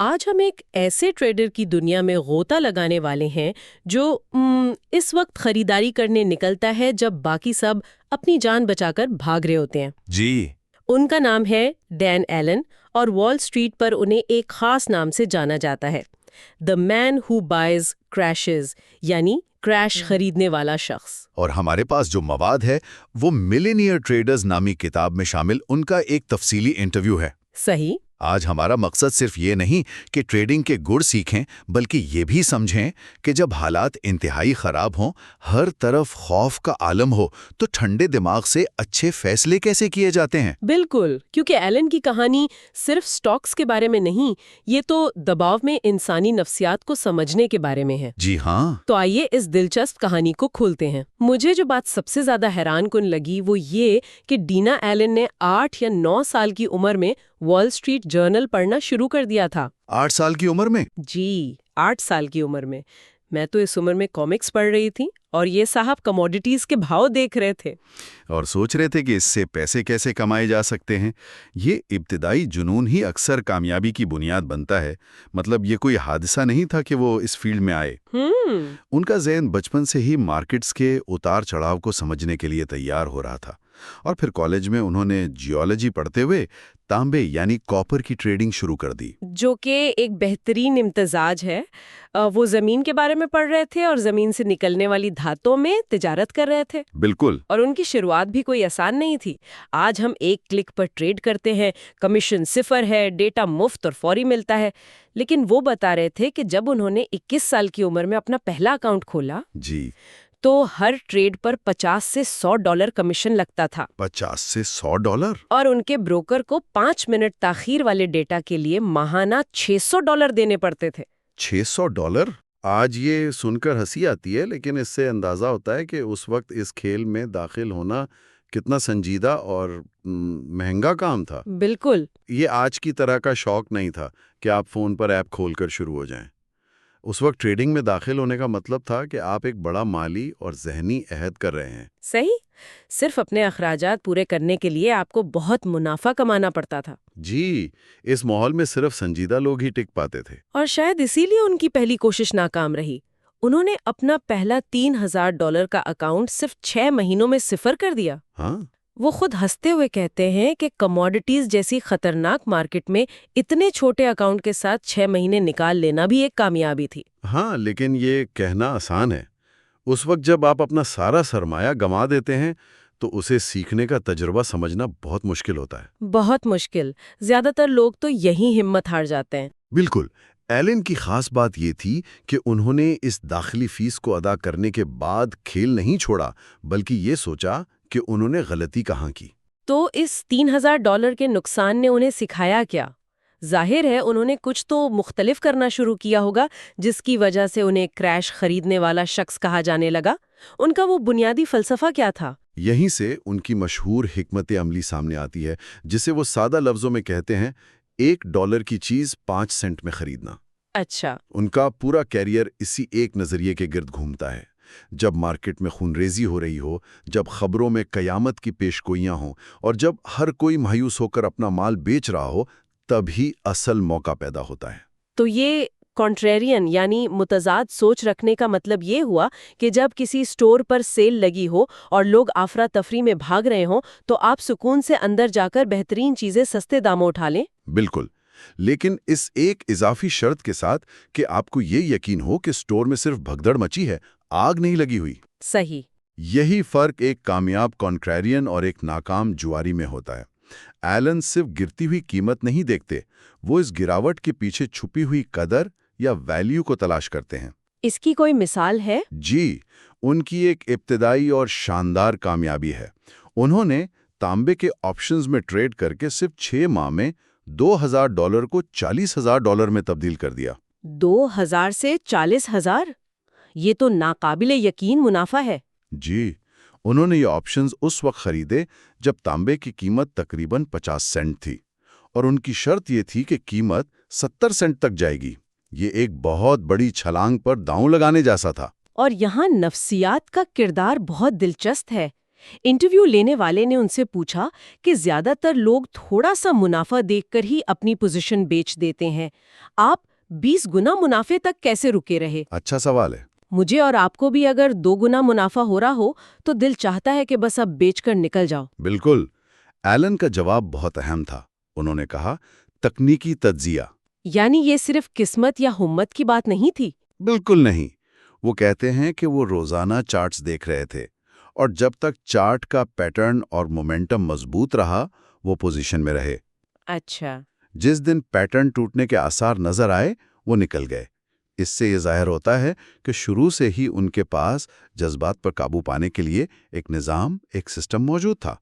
آج ہم ایک ایسے ٹریڈر کی دنیا میں غوطہ لگانے والے ہیں جو اس وقت خریداری کرنے نکلتا ہے جب باقی سب اپنی جان بچا کر بھاگ رہے ہوتے ہیں۔ جی ان کا نام ہے ڈین ایلن، اور وال اسٹریٹ پر انہیں ایک خاص نام سے جانا جاتا ہے، دا مین ہو بائز کریشز، یعنی کریش خریدنے والا شخص۔ اور ہمارے پاس جو مواد ہے وہ ملینئر ٹریڈرز نامی کتاب میں شامل ان کا ایک تفصیلی انٹرویو ہے۔ صحیح۔ آج ہمارا مقصد صرف یہ نہیں کہ ٹریڈنگ کے گڑ سیکھیں، بلکہ یہ بھی سمجھیں کہ جب حالات انتہائی خراب ہوں، ہر طرف خوف کا عالم ہو، تو ٹھنڈے دماغ سے اچھے فیصلے کیسے کیے جاتے ہیں۔ بالکل، کیونکہ ایلن کی کہانی صرف سٹاکس کے بارے میں نہیں، یہ تو دباؤ میں انسانی نفسیات کو سمجھنے کے بارے میں ہے۔ جی ہاں، تو آئیے اس دلچسپ کہانی کو کھولتے ہیں۔ مجھے جو بات سب سے زیادہ حیران کن لگی وہ یہ کہ ڈینا ایلن نے 8 یا 9 سال کی عمر میں وال اسٹریٹ جرنل پڑھنا شروع کر دیا تھا۔ 8 سال کی عمر میں؟ جی، 8 سال کی عمر میں۔ میں تو اس عمر میں کامکس پڑھ رہی تھی اور یہ صاحب کموڈیٹیز کے بھاؤ دیکھ رہے تھے اور سوچ رہے تھے کہ اس سے پیسے کیسے کمائے جا سکتے ہیں۔ یہ ابتدائی جنون ہی اکثر کامیابی کی بنیاد بنتا ہے۔ مطلب یہ کوئی حادثہ نہیں تھا کہ وہ اس فیلڈ میں آئے۔ ان کا ذہن بچپن سے ہی مارکیٹس کے اتار چڑھاؤ کو سمجھنے کے لیے تیار ہو رہا تھا، اور پھر کالج میں انہوں نے جیولوجی پڑھتے ہوئے تانبے یعنی کاپر کی ٹریڈنگ شروع کر دی، جو کہ ایک بہترین امتزاج ہے۔ وہ زمین کے بارے میں پڑھ رہے تھے اور زمین سے نکلنے والی دھاتوں میں تجارت کر رہے تھے۔ بالکل۔ اور ان کی شروعات بھی کوئی آسان نہیں تھی۔ آج ہم ایک کلک پر ٹریڈ کرتے ہیں، کمیشن 0 ہے، ڈیٹا مفت اور فوری ملتا ہے، لیکن وہ بتا رہے تھے کہ جب انہوں نے 21 سال کی عمر میں اپنا پہلا اکاؤنٹ کھولا جی، تو ہر ٹریڈ پر $50 سے $100 کمیشن لگتا تھا، $50 سے $100؟ اور ان کے بروکر کو 5 منٹ تاخیر والے ڈیٹا کے لیے ماہانہ $600 دینے پڑتے تھے۔ $600؟ آج یہ سن کر ہنسی آتی ہے، لیکن اس سے اندازہ ہوتا ہے کہ اس وقت اس کھیل میں داخل ہونا کتنا سنجیدہ اور مہنگا کام تھا۔ بالکل۔ یہ آج کی طرح کا شوق نہیں تھا کہ آپ فون پر ایپ کھول کر شروع ہو جائیں۔ اس وقت ٹریڈنگ میں داخل ہونے کا مطلب تھا کہ آپ ایک بڑا مالی اور ذہنی عہد کر رہے ہیں۔ صحیح، صرف اپنے اخراجات پورے کرنے کے لیے آپ کو بہت منافع کمانا پڑتا تھا۔ جی، اس ماحول میں صرف سنجیدہ لوگ ہی ٹک پاتے تھے۔ اور شاید اسی لیے ان کی پہلی کوشش ناکام رہی۔ انہوں نے اپنا پہلا $3000 کا اکاؤنٹ صرف 6 مہینوں میں صفر کر دیا۔ ہاں، وہ خود ہنستے ہوئے کہتے ہیں کہ کموڈیٹیز جیسی خطرناک مارکیٹ میں اتنے چھوٹے اکاؤنٹ کے ساتھ 6 مہینے نکال لینا بھی ایک کامیابی تھی۔ ہاں، لیکن یہ کہنا آسان ہے۔ اس وقت جب آپ اپنا سارا سرمایہ گنوا دیتے ہیں تو اسے سیکھنے کا تجربہ سمجھنا بہت مشکل ہوتا ہے۔ بہت مشکل۔ زیادہ تر لوگ تو یہی ہمت ہار جاتے ہیں۔ بالکل۔ ایلن کی خاص بات یہ تھی کہ انہوں نے اس داخلی فیس کو ادا کرنے کے بعد کھیل نہیں چھوڑا، بلکہ یہ سوچا کہ انہوں نے غلطی کہاں کی۔ تو اس $3000 کے نقصان نے انہیں سکھایا کیا؟ ظاہر ہے انہوں نے کچھ تو مختلف کرنا شروع کیا ہوگا جس کی وجہ سے انہیں کریش خریدنے والا شخص کہا جانے لگا۔ ان کا وہ بنیادی فلسفہ کیا تھا؟ یہیں سے ان کی مشہور حکمت عملی سامنے آتی ہے، جسے وہ سادہ لفظوں میں کہتے ہیں $1 کی چیز 5 سینٹ میں خریدنا۔ اچھا۔ ان کا پورا کیریئر اسی ایک نظریے کے گرد گھومتا ہے۔ جب مارکیٹ میں خونریزی ہو رہی ہو، جب خبروں میں قیامت کی پیشگوئیاں ہوں، اور جب ہر کوئی مایوس ہو کر اپنا مال بیچ رہا ہو، تبھی اصل موقع پیدا ہوتا ہے۔ تو یہ کانٹریرین یعنی متضاد سوچ رکھنے کا مطلب یہ ہوا کہ جب کسی سٹور پر سیل لگی ہو اور لوگ افراتفری میں بھاگ رہے ہوں تو آپ سکون سے اندر جا کر بہترین چیزیں سستے داموں اٹھا لیں۔ بالکل، لیکن اس ایک اضافی شرط کے ساتھ کہ آپ کو یہ یقین ہو کہ سٹور میں صرف بھگدڑ مچی ہے، آگ نہیں لگی ہوئی۔ صحیح۔ یہی فرق ایک کامیاب کانٹریرین اور ایک ناکام جواری میں ہوتا ہے۔ ایلن صرف گرتی ہوئی قیمت نہیں دیکھتے، وہ اس گراوٹ کے پیچھے چھپی ہوئی قدر یا ویلیو کو تلاش کرتے ہیں۔ اس کی کوئی مثال ہے؟ جی، ان کی ایک ابتدائی اور شاندار کامیابی ہے۔ انہوں نے تانبے کے آپشنز میں ٹریڈ کر کے صرف 6 ماہ میں $2000 کو $40,000 میں تبدیل کر دیا۔ 2000 سے 40,000؟ یہ تو ناقابل یقین منافع ہے۔ جی، انہوں نے یہ آپشنز اس وقت خریدے جب تانبے کی قیمت تقریباً 50 سینٹ تھی، اور ان کی شرط یہ تھی کہ قیمت 70 سینٹ تک جائے گی۔ یہ ایک بہت بڑی چھلانگ پر داؤں لگانے جیسا تھا۔ اور یہاں نفسیات کا کردار بہت دلچسپ ہے۔ انٹرویو لینے والے نے ان سے پوچھا کہ زیادہ تر لوگ تھوڑا سا منافع دیکھ کر ہی اپنی پوزیشن بیچ دیتے ہیں، آپ 20 گنا منافع تک کیسے رکے رہے؟ اچھا سوال ہے۔ مجھے اور آپ کو بھی اگر 2 گنا منافع ہو رہا ہو تو دل چاہتا ہے کہ بس اب بیچ کر نکل جاؤ۔ بالکل۔ ایلن کا جواب بہت اہم تھا۔ انہوں نے کہا، تکنیکی تجزیہ۔ یعنی یہ صرف قسمت یا ہمت کی بات نہیں تھی؟ بالکل نہیں۔ وہ کہتے ہیں کہ وہ روزانہ چارٹس دیکھ رہے تھے، اور جب تک چارٹ کا پیٹرن اور مومنٹم مضبوط رہا، وہ پوزیشن میں رہے۔ اچھا۔ جس دن پیٹرن ٹوٹنے کے آثار نظر آئے، وہ نکل گئے۔ اس سے یہ ظاہر ہوتا ہے کہ شروع سے ہی ان کے پاس جذبات پر قابو پانے کے لیے ایک نظام، ایک سسٹم موجود تھا۔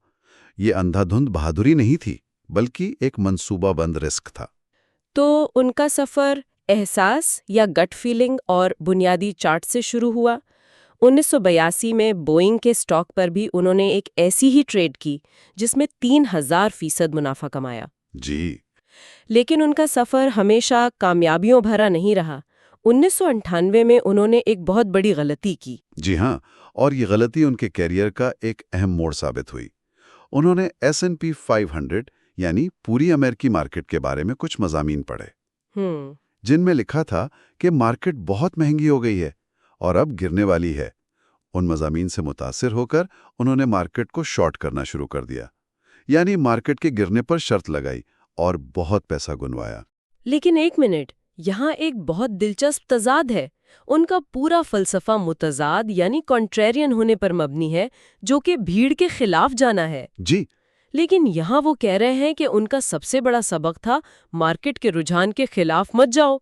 یہ اندھا دھند بہادری نہیں تھی، بلکہ ایک منصوبہ بند رسک تھا۔ تو ان کا سفر احساس یا گٹ فیلنگ اور بنیادی چارٹ سے شروع ہوا۔ 1982 میں بوئنگ کے سٹاک پر بھی انہوں نے ایک ایسی ہی ٹریڈ کی جس میں 3000% منافع کمایا۔ جی۔ لیکن ان کا سفر ہمیشہ کامیابیوں بھرا نہیں رہا۔ 1998 میں انہوں نے ایک بہت بڑی غلطی کی۔ جی ہاں، اور یہ غلطی ان کے کیریئر کا ایک اہم موڑ ثابت ہوئی۔ انہوں نے S&P 500 یعنی پوری امریکی مارکیٹ کے بارے میں کچھ مضامین پڑھے، جن میں لکھا تھا کہ مارکیٹ بہت مہنگی ہو گئی ہے اور اب گرنے والی ہے۔ ان مضامین سے متاثر ہو کر انہوں نے مارکیٹ کو شارٹ کرنا شروع کر دیا، یعنی مارکیٹ کے گرنے پر شرط لگائی اور بہت پیسہ گنوایا۔ لیکن ایک منٹ، یہاں ایک بہت دلچسپ تضاد ہے۔ ان کا پورا فلسفہ متضاد یعنی کنٹریرین ہونے پر مبنی ہے، جو کہ بھیڑ کے خلاف جانا ہے۔ جی۔ لیکن یہاں وہ کہہ رہے ہیں کہ ان کا سب سے بڑا سبق تھا مارکیٹ کے رجحان کے خلاف مت جاؤ۔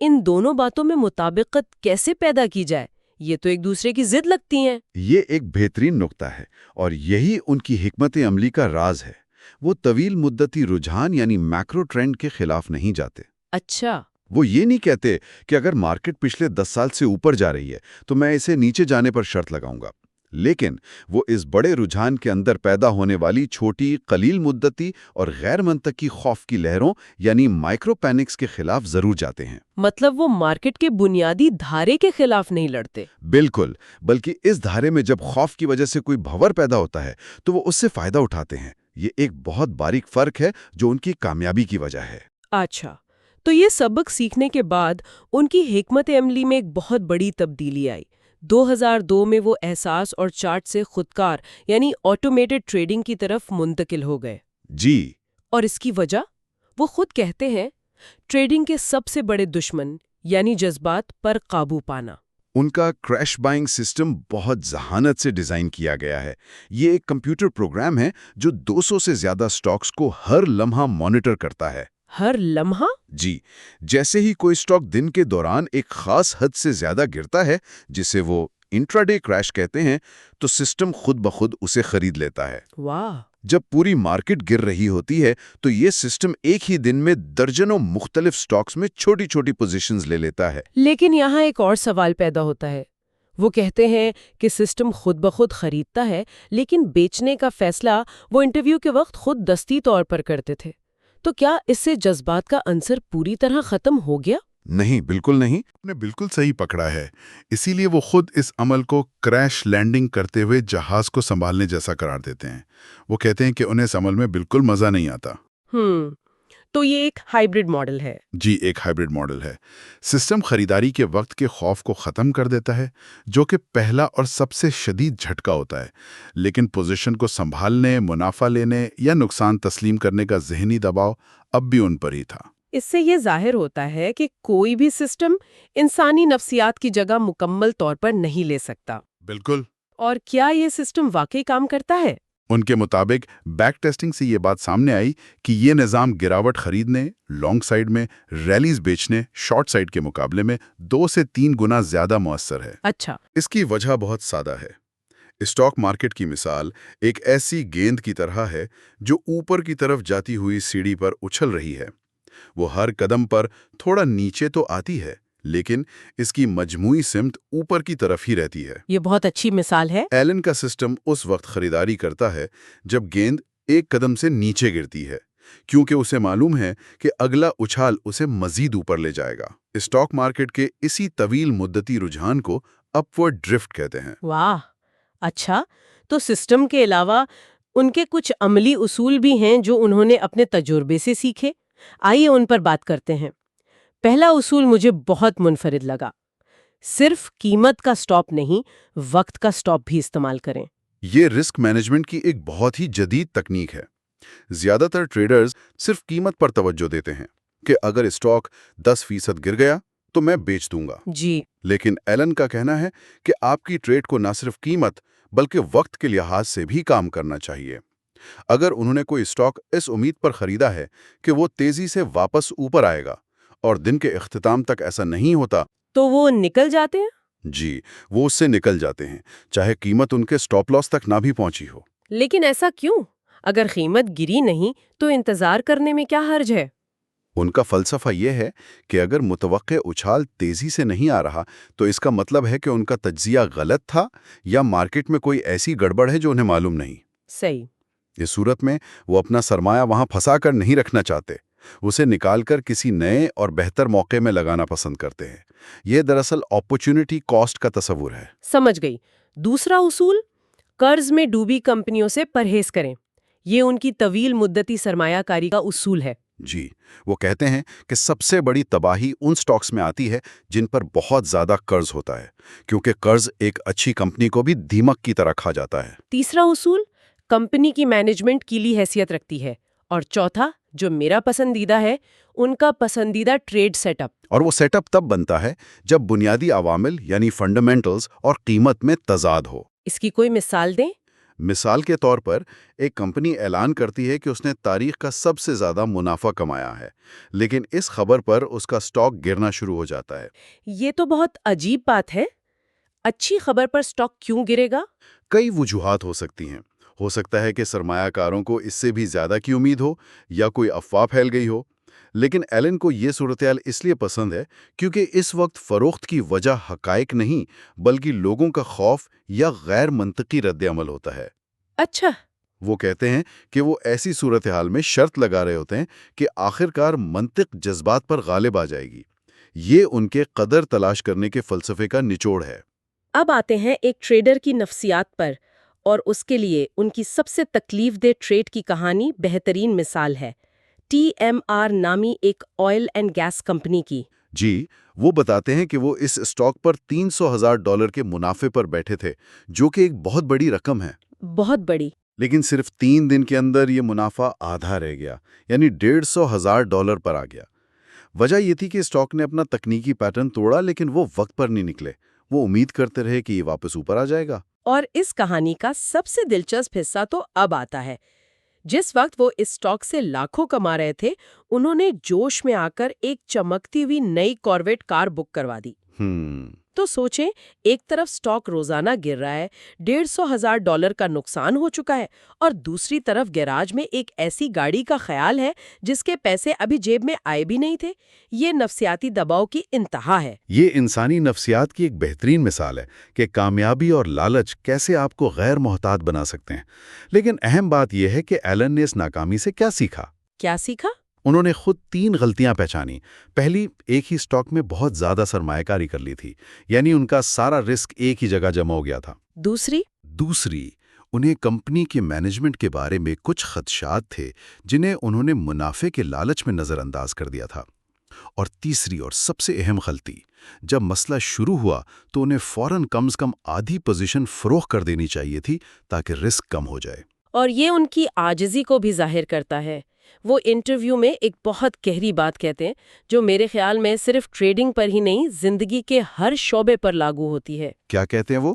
ان دونوں باتوں میں مطابقت کیسے پیدا کی جائے؟ یہ تو ایک دوسرے کی ضد لگتی ہیں۔ یہ ایک بہترین نقطہ ہے، اور یہی ان کی حکمت عملی کا راز ہے۔ وہ طویل مدتی رجحان یعنی میکرو ٹرینڈ کے خلاف نہیں جاتے۔ اچھا۔ وہ یہ نہیں کہتے کہ اگر مارکیٹ پچھلے 10 سال سے اوپر جا رہی ہے تو میں اسے نیچے جانے پر شرط لگاؤں گا، لیکن وہ اس بڑے رجحان کے اندر پیدا ہونے والی چھوٹی، قلیل مدتی اور غیر منطقی خوف کی لہروں یعنی مائکرو پینکس کے خلاف ضرور جاتے ہیں۔ مطلب وہ مارکیٹ کے بنیادی دھارے کے خلاف نہیں لڑتے۔ بالکل، بلکہ اس دھارے میں جب خوف کی وجہ سے کوئی بھنور پیدا ہوتا ہے تو وہ اس سے فائدہ اٹھاتے ہیں۔ یہ ایک بہت باریک فرق ہے جو ان کی کامیابی کی وجہ ہے۔ اچھا، تو یہ سبق سیکھنے کے بعد ان کی حکمت عملی میں ایک بہت بڑی تبدیلی آئی۔ 2002 میں وہ احساس اور چارٹ سے خودکار یعنی آٹومیٹڈ ٹریڈنگ کی طرف منتقل ہو گئے۔ جی۔ اور اس کی وجہ وہ خود کہتے ہیں ٹریڈنگ کے سب سے بڑے دشمن یعنی جذبات پر قابو پانا۔ ان کا کریش بائنگ سسٹم بہت ذہانت سے ڈیزائن کیا گیا ہے۔ یہ ایک کمپیوٹر پروگرام ہے جو 200 سے زیادہ سٹاکس کو ہر لمحہ مانیٹر کرتا ہے۔ ہر لمحہ؟ جی، جیسے ہی کوئی سٹاک دن کے دوران ایک خاص حد سے زیادہ گرتا ہے، جسے وہ انٹراڈے کریش کہتے ہیں، تو سسٹم خود بخود اسے خرید لیتا ہے۔ واہ! جب پوری مارکیٹ گر رہی ہوتی ہے تو یہ سسٹم ایک ہی دن میں درجنوں مختلف سٹاکس میں چھوٹی چھوٹی پوزیشنز لے لیتا ہے۔ لیکن یہاں ایک اور سوال پیدا ہوتا ہے۔ وہ کہتے ہیں کہ سسٹم خود بخود خریدتا ہے، لیکن بیچنے کا فیصلہ وہ انٹرویو کے وقت خود دستی طور پر کرتے تھے۔ تو کیا اس سے جذبات کا عنصر پوری طرح ختم ہو گیا؟ نہیں، بالکل نہیں۔ آپ نے بالکل صحیح پکڑا ہے۔ اسی لیے وہ خود اس عمل کو کریش لینڈنگ کرتے ہوئے جہاز کو سنبھالنے جیسا قرار دیتے ہیں۔ وہ کہتے ہیں کہ انہیں اس عمل میں بالکل مزہ نہیں آتا۔ تو یہ ایک ہائبرڈ ماڈل ہے۔ جی، ایک ہائبرڈ ماڈل ہے۔ سسٹم خریداری کے وقت کے خوف کو ختم کر دیتا ہے، جو کہ پہلا اور سب سے شدید جھٹکا ہوتا ہے، لیکن پوزیشن کو سنبھالنے، منافع لینے یا نقصان تسلیم کرنے کا ذہنی دباؤ اب بھی ان پر ہی تھا۔ اس سے یہ ظاہر ہوتا ہے کہ کوئی بھی سسٹم انسانی نفسیات کی جگہ مکمل طور پر نہیں لے سکتا۔ بالکل۔ اور کیا یہ سسٹم واقعی کام کرتا ہے؟ ان کے مطابق بیک ٹیسٹنگ سے یہ بات سامنے آئی کہ یہ نظام گراوٹ خریدنے، لانگ سائیڈ میں ریلیز بیچنے، شارٹ سائیڈ کے مقابلے میں 2 سے 3 گنا زیادہ مؤثر ہے۔ اچھا۔ اس کی وجہ بہت سادہ ہے۔ اسٹاک مارکیٹ کی مثال ایک ایسی گیند کی طرح ہے جو اوپر کی طرف جاتی ہوئی سیڑھی پر اچھل رہی ہے۔ وہ ہر قدم پر تھوڑا نیچے تو آتی ہے، لیکن اس کی مجموعی سمت اوپر کی طرف ہی رہتی ہے۔ یہ بہت اچھی مثال ہے۔ ایلن کا سسٹم اس وقت خریداری کرتا ہے جب گیند ایک قدم سے نیچے گرتی ہے، کیونکہ اسے معلوم ہے کہ اگلا اچھال اسے مزید اوپر لے جائے گا۔ اسٹاک مارکیٹ کے اسی طویل مدتی رجحان کو اپ ورڈ ڈرفٹ کہتے ہیں۔ واہ! اچھا، تو سسٹم کے علاوہ ان کے کچھ عملی اصول بھی ہیں جو انہوں نے اپنے تجربے سے سیکھے. آئیے ان پر بات کرتے ہیں. پہلا اصول مجھے بہت منفرد لگا. صرف قیمت کا سٹاپ نہیں، وقت کا سٹاپ بھی استعمال کریں. یہ رسک مینجمنٹ کی ایک بہت ہی جدید تکنیک ہے. زیادہ تر ٹریڈرز صرف قیمت پر توجہ دیتے ہیں کہ اگر اسٹاک 10% گر گیا تو میں بیچ دوں گا. جی. لیکن ایلن کا کہنا ہے کہ آپ کی ٹریڈ کو نہ صرف قیمت بلکہ وقت کے لحاظ سے بھی کام کرنا چاہیے. اگر انہوں نے کوئی اسٹاک اس امید پر خریدا ہے کہ وہ تیزی سے واپس اوپر آئے گا اور دن کے اختتام تک ایسا نہیں ہوتا تو وہ نکل جاتے ہیں؟ جی، وہ اس سے نکل جاتے ہیں، چاہے قیمت ان کے سٹاپ لاس تک نہ بھی پہنچی ہو. لیکن ایسا کیوں؟ اگر قیمت گری نہیں تو انتظار کرنے میں کیا حرج ہے؟ ان کا فلسفہ یہ ہے کہ اگر متوقع اچھال تیزی سے نہیں آ رہا تو اس کا مطلب ہے کہ ان کا تجزیہ غلط تھا یا مارکیٹ میں کوئی ایسی گڑبڑ ہے جو انہیں معلوم نہیں. صحیح. اس صورت میں وہ اپنا سرمایہ وہاں پھنسا کر نہیں رکھنا چاہتے، اسے نکال کر کسی نئے اور بہتر موقع میں لگانا پسند کرتے ہیں. یہ دراصل اپارچونٹی کاسٹ کا تصور ہے. سمجھ گئی. دوسرا اصول، قرض میں ڈوبی کمپنیوں سے پرہیز کریں. یہ ان کی طویل مدتی سرمایہ کاری کا اصول ہے. جی، وہ کہتے ہیں کہ سب سے بڑی تباہی ان سٹاکس میں آتی ہے جن پر بہت زیادہ قرض ہوتا ہے، کیونکہ قرض ایک اچھی کمپنی کو بھی دیمک کی طرح کھا جاتا ہے. تیسرا اصول، کمپنی کی مینجمنٹ کیلی حیثیت رکھتی ہے. اور چوتھا، جو میرا پسندیدہ ہے، ان کا پسندیدہ ٹریڈ سیٹ اپ. اور وہ سیٹ اپ تب بنتا ہے جب بنیادی عوامل یعنی فنڈامنٹلز اور قیمت میں تضاد ہو. اس کی کوئی مثال دیں؟ مثال کے طور پر ایک کمپنی اعلان کرتی ہے کہ اس نے تاریخ کا سب سے زیادہ منافع کمایا ہے، لیکن اس خبر پر اس کا سٹاک گرنا شروع ہو جاتا ہے. یہ تو بہت عجیب بات ہے. اچھی خبر پر سٹاک کیوں گرے گا؟ کئی وجوہات ہو سکتی ہیں. ہو سکتا ہے کہ سرمایہ کاروں کو اس سے بھی زیادہ کی امید ہو یا کوئی افواہ پھیل گئی ہو. لیکن ایلن کو یہ صورتحال اس لیے پسند ہے کیونکہ اس وقت فروخت کی وجہ حقائق نہیں بلکہ لوگوں کا خوف یا غیر منطقی رد عمل ہوتا ہے. اچھا. وہ کہتے ہیں کہ وہ ایسی صورتحال میں شرط لگا رہے ہوتے ہیں کہ آخرکار منطق جذبات پر غالب آ جائے گی. یہ ان کے قدر تلاش کرنے کے فلسفے کا نچوڑ ہے. اب آتے ہیں ایک ٹریڈر کی نفسیات پر، اور اس کے لیے ان کی سب سے تکلیف دہ ٹریڈ کی کہانی بہترین مثال ہے. TMR نامی ایک آئل اینڈ گیس کمپنی کی. جی، وہ بتاتے ہیں کہ وہ اس اسٹاک پر $300,000 کے منافع پر بیٹھے تھے، جو کہ ایک بہت بڑی رقم ہے. بہت بڑی. لیکن صرف 3 دن کے اندر یہ منافع آدھا رہ گیا، یعنی $150,000 پر آ گیا. وجہ یہ تھی کہ اسٹاک نے اپنا تکنیکی پیٹرن توڑا لیکن وہ وقت پر نہیں نکلے. وہ امید کرتے رہے کہ یہ واپس اوپر آ جائے گا. اور اس کہانی کا سب سے دلچسپ حصہ تو اب آتا ہے. جس وقت وہ اس سٹاک سے لاکھوں کما رہے تھے، انہوں نے جوش میں آ کر ایک چمکتی ہوئی نئی کارویٹ کار بک کروا دی. تو سوچیں، ایک طرف سٹاک روزانہ گر رہا ہے، $150,000 کا نقصان ہو چکا ہے، اور دوسری طرف گیراج میں ایک ایسی گاڑی کا خیال ہے جس کے پیسے ابھی جیب میں آئے بھی نہیں تھے. یہ نفسیاتی دباؤ کی انتہا ہے. یہ انسانی نفسیات کی ایک بہترین مثال ہے کہ کامیابی اور لالچ کیسے آپ کو غیر محتاط بنا سکتے ہیں. لیکن اہم بات یہ ہے کہ ایلن نے اس ناکامی سے کیا سیکھا؟ کیا سیکھا؟ انہوں نے خود 3 غلطیاں پہچانی. پہلی، ایک ہی سٹاک میں بہت زیادہ سرمایہ کاری کر لی تھی، یعنی ان کا سارا رسک ایک ہی جگہ جمع ہو گیا تھا. دوسری، انہیں کمپنی کے مینجمنٹ کے بارے میں کچھ خدشات تھے جنہیں انہوں نے منافع کے لالچ میں نظر انداز کر دیا تھا. اور تیسری اور سب سے اہم غلطی، جب مسئلہ شروع ہوا تو انہیں فوراً کم از کم آدھی پوزیشن فروخت کر دینی چاہیے تھی تاکہ رسک کم ہو جائے. اور یہ ان کی عاجزی کو بھی ظاہر کرتا ہے. وہ انٹرویو میں ایک بہت گہری بات کہتے ہیں جو میرے خیال میں صرف ٹریڈنگ پر ہی نہیں، زندگی کے ہر شعبے پر لاگو ہوتی ہے. کیا کہتے ہیں وہ؟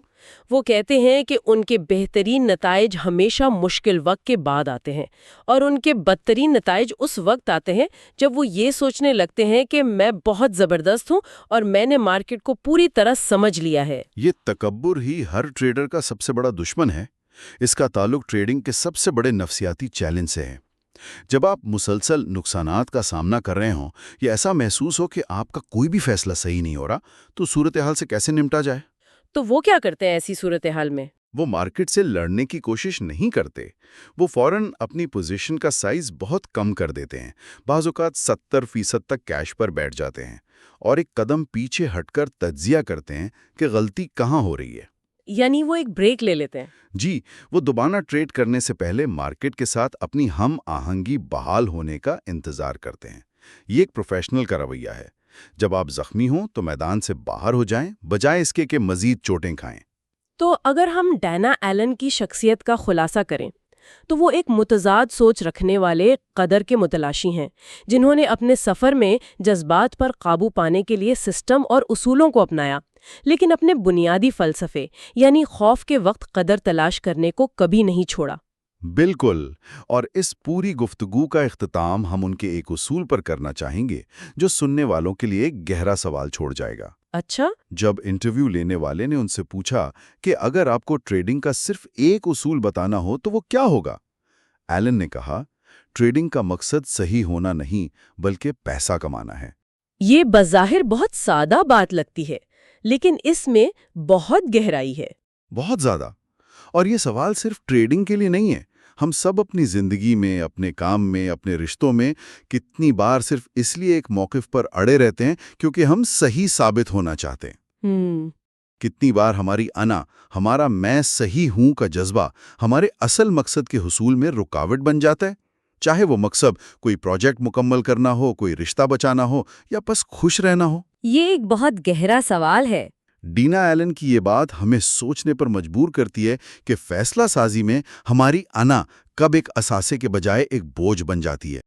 وہ کہتے ہیں کہ ان کے بہترین نتائج ہمیشہ مشکل وقت کے بعد آتے ہیں، اور ان کے بدترین نتائج اس وقت آتے ہیں جب وہ یہ سوچنے لگتے ہیں کہ میں بہت زبردست ہوں اور میں نے مارکیٹ کو پوری طرح سمجھ لیا ہے. یہ تکبر ہی ہر ٹریڈر کا سب سے بڑا دشمن ہے. اس کا تعلق ٹریڈنگ کے سب سے بڑے نفسیاتی چیلنج سے ہے. جب آپ مسلسل نقصانات کا سامنا کر رہے ہوں یا ایسا محسوس ہو کہ آپ کا کوئی بھی فیصلہ صحیح نہیں ہو رہا، تو صورتحال سے کیسے نمٹا جائے؟ تو وہ کیا کرتے ہیں ایسی صورتحال میں؟ وہ مارکیٹ سے لڑنے کی کوشش نہیں کرتے. وہ فوراً اپنی پوزیشن کا سائز بہت کم کر دیتے ہیں. بعض اوقات 70% تک کیش پر بیٹھ جاتے ہیں اور ایک قدم پیچھے ہٹ کر تجزیہ کرتے ہیں کہ غلطی کہاں ہو رہی ہے. یعنی وہ ایک بریک لے لیتے ہیں۔ جی، وہ دوبارہ ٹریڈ کرنے سے پہلے مارکیٹ کے ساتھ اپنی ہم آہنگی بحال ہونے کا انتظار کرتے ہیں۔ یہ ایک پروفیشنل کا رویہ ہے۔ جب آپ زخمی ہوں تو میدان سے باہر ہو جائیں، بجائے اس کے کہ مزید چوٹیں کھائیں۔ تو اگر ہم ڈینا ایلن کی شخصیت کا خلاصہ کریں تو وہ ایک متضاد سوچ رکھنے والے قدر کے متلاشی ہیں، جنہوں نے اپنے سفر میں جذبات پر قابو پانے کے لیے سسٹم اور اصولوں کو اپنایا، لیکن اپنے بنیادی فلسفے یعنی خوف کے وقت قدر تلاش کرنے کو کبھی نہیں چھوڑا۔ بالکل، اور اس پوری گفتگو کا اختتام ہم ان کے ایک اصول پر کرنا چاہیں گے جو سننے والوں کے لیے ایک گہرا سوال چھوڑ جائے گا۔ اچھا؟ جب انٹرویو لینے والے نے ان سے پوچھا کہ اگر آپ کو ٹریڈنگ کا صرف ایک اصول بتانا ہو تو وہ کیا ہوگا، ایلن نے کہا، ٹریڈنگ کا مقصد صحیح ہونا نہیں بلکہ پیسہ کمانا ہے۔ یہ بظاہر بہت سادہ بات لگتی ہے، لیکن اس میں بہت گہرائی ہے۔ بہت زیادہ۔ اور یہ سوال صرف ٹریڈنگ کے لیے نہیں ہے۔ ہم سب اپنی زندگی میں، اپنے کام میں، اپنے رشتوں میں کتنی بار صرف اس لیے ایک موقف پر اڑے رہتے ہیں کیونکہ ہم صحیح ثابت ہونا چاہتے ہیں۔ کتنی بار ہماری انا، ہمارا میں صحیح ہوں کا جذبہ ہمارے اصل مقصد کے حصول میں رکاوٹ بن جاتا ہے، چاہے وہ مقصد کوئی پروجیکٹ مکمل کرنا ہو، کوئی رشتہ بچانا ہو یا بس خوش رہنا ہو۔ یہ ایک بہت گہرا سوال ہے۔ ڈینا ایلن کی یہ بات ہمیں سوچنے پر مجبور کرتی ہے کہ فیصلہ سازی میں ہماری انا کب ایک اثاثے کے بجائے ایک بوجھ بن جاتی ہے۔